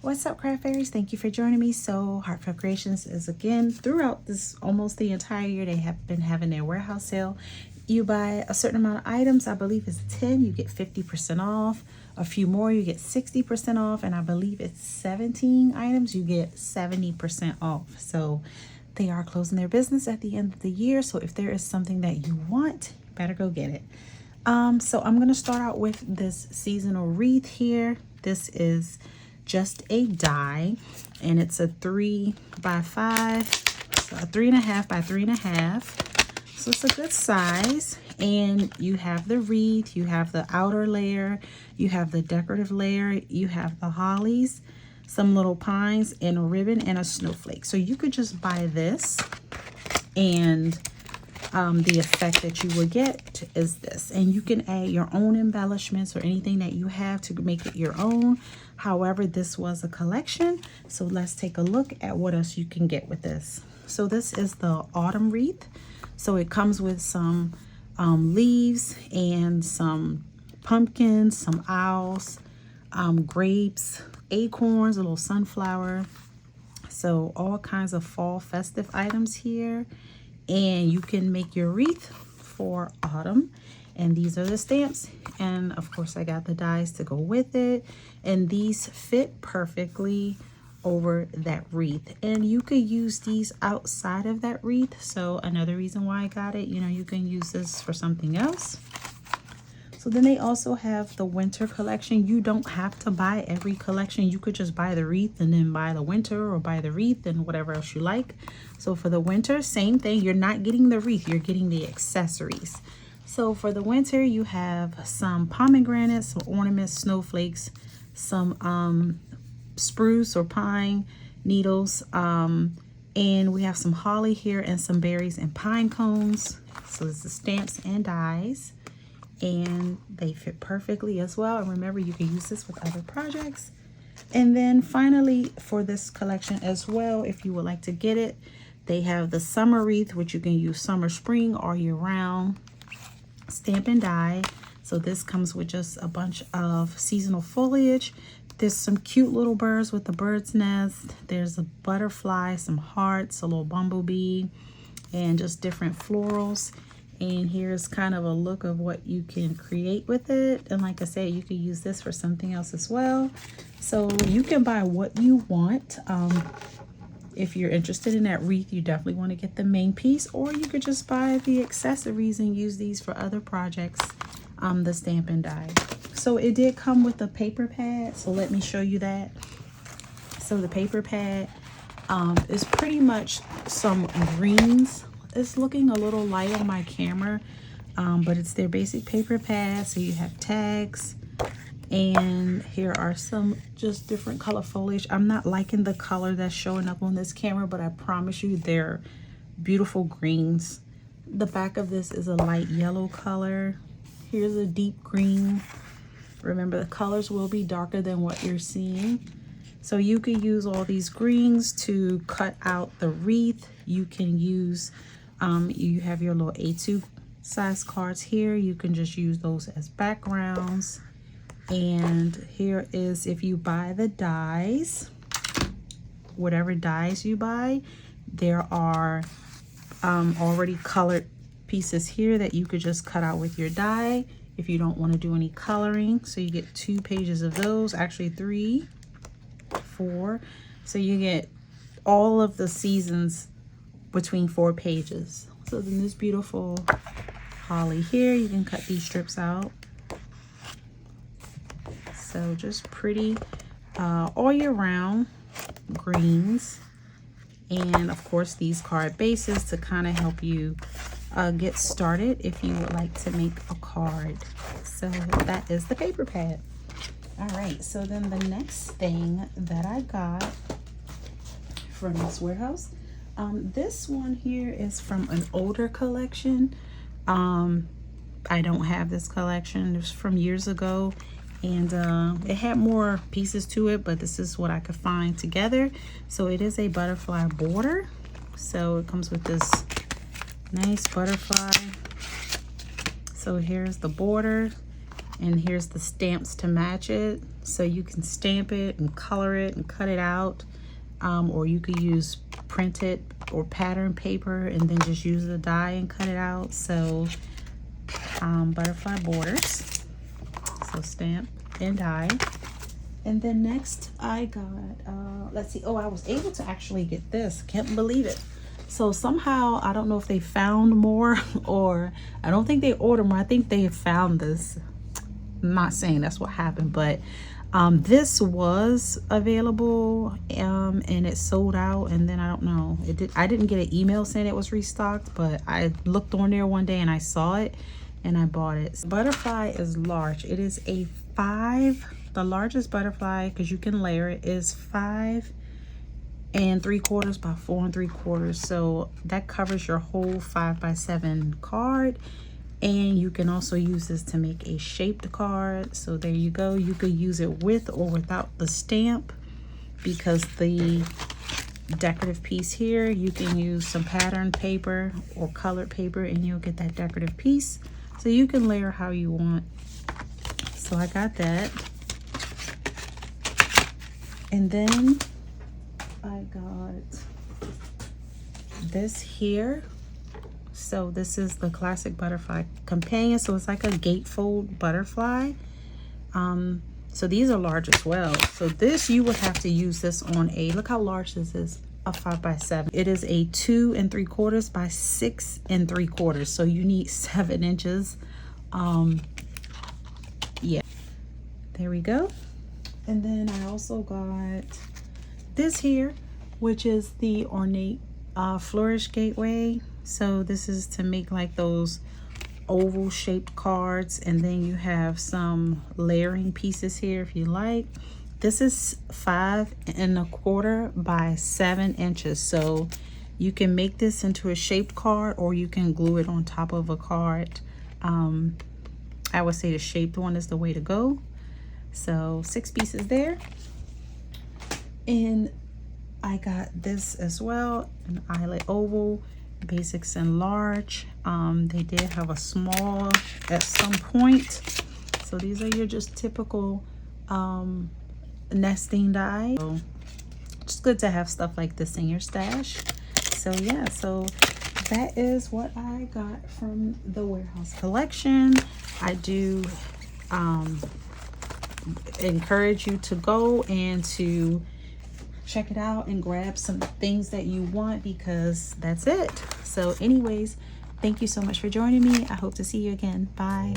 What's up, craft fairies? Thank you for joining me. So Heartfelt Creations is again throughout this almost the entire year. They have been having their warehouse sale. You buy a certain amount of items, I believe it's 10, you get 50% off. A few more, you get 60% off. And I believe it's 17 items, you get 70% off. So they are closing their business at the end of the year. So if there is something that you want, you better go get it. So I'm going to start out with this seasonal wreath here. This is just a die, and it's a 3 by 5, so a 3.5 by 3.5. So it's a good size. And you have the wreath, you have the outer layer, you have the decorative layer, you have the hollies, some little pines, and a ribbon and a snowflake. So you could just buy this, and the effect that you will get is this. And you can add your own embellishments or anything that you have to make it your own. However, this was a collection. So let's take a look at what else you can get with this. So this is the autumn wreath. So it comes with some leaves and some pumpkins, some owls, grapes, acorns, a little sunflower. So all kinds of fall festive items here. And you can make your wreath for autumn. And these are the stamps. And of course, I got the dies to go with it. And these fit perfectly over that wreath. And you could use these outside of that wreath. So another reason why I got it, you can use this for something else. So then they also have the winter collection. You don't have to buy every collection. You could just buy the wreath and then buy the winter, or buy the wreath and whatever else you like. So for the winter, same thing. You're not getting the wreath, you're getting the accessories. So for the winter, you have some pomegranates, some ornaments, snowflakes, some spruce or pine needles, and we have some holly here and some berries and pine cones. So this is stamps and dies. And they fit perfectly as well. And remember, you can use this with other projects. And then finally, for this collection as well, if you would like to get it, they have the summer wreath, which you can use summer, spring, all year round. Stamp and die. So this comes with just a bunch of seasonal foliage. There's some cute little birds with the bird's nest. There's a butterfly, some hearts, a little bumblebee, and just different florals. And here's kind of a look of what you can create with it. And like I said, you can use this for something else as well. So you can buy what you want. If you're interested in that wreath, you definitely want to get the main piece, or you could just buy the accessories and use these for other projects, the stamp and die. So it did come with a paper pad. So let me show you that. So the paper pad is pretty much some greens. It's looking a little light on my camera, but it's their basic paper pad. So you have tags, and here are some just different color foliage. I'm not liking the color that's showing up on this camera, but I promise you they're beautiful greens. The back of this is a light yellow color. Here's a deep green. Remember, the colors will be darker than what you're seeing. So you can use all these greens to cut out the wreath. You can use you have your little A2 size cards here. You can just use those as backgrounds. And here is, if you buy the dies, whatever dies you buy, there are already colored pieces here that you could just cut out with your die if you don't want to do any coloring. So you get 2 pages of those, actually 3, 4. So you get all of the seasons between 4 pages. So then this beautiful holly here, you can cut these strips out. So just pretty all year round greens. And of course, these card bases to kind of help you get started if you would like to make a card. So that is the paper pad. All right, so then the next thing that I got from this warehouse, this one here is from an older collection. I don't have this collection. It's from years ago, and it had more pieces to it, but this is what I could find together. So it is a butterfly border. So it comes with this nice butterfly. So here's the border. And here's the stamps to match it. So you can stamp it and color it and cut it out. Or you could use printed or pattern paper and then just use the die and cut it out. So butterfly borders. So stamp and die. And then next I got, let's see. Oh, I was able to actually get this. Can't believe it. So somehow, I don't know if they found more or I don't think they ordered more. I think they found this. I'm not saying that's what happened, but this was available and it sold out, and then I don't know, I didn't get an email saying it was restocked, but I looked on there one day and I saw it and I bought it. Butterfly is large. It is a 5. The largest butterfly, because you can layer it, is 5 3/4 by 4 3/4. So that covers your whole 5x7 card. And you can also use this to make a shaped card. So there you go. You could use it with or without the stamp, because the decorative piece here, you can use some pattern paper or colored paper and you'll get that decorative piece. So you can layer how you want. So I got that. And then I got this here. So this is the classic butterfly companion. So it's like a gatefold butterfly. So these are large as well. So this, you would have to use this on a, look how large this is, a 5x7. It is a 2 3/4 by 6 3/4. So you need 7 inches. Yeah, there we go. And then I also got this here, which is the ornate flourish gateway. So this is to make like those oval shaped cards, and then you have some layering pieces here if you like. This is 5 1/4 by 7 inches. So you can make this into a shaped card, or you can glue it on top of a card. I would say the shaped one is the way to go. So 6 pieces there. And I got this as well, an eyelet oval, basics and large. They did have a small at some point. So these are your just typical nesting die. So it's good to have stuff like this in your stash. So yeah, so that is what I got from the warehouse collection. I do encourage you to go and to check it out and grab some things that you want, because that's it. So anyways, thank you so much for joining me. I hope to see you again. Bye.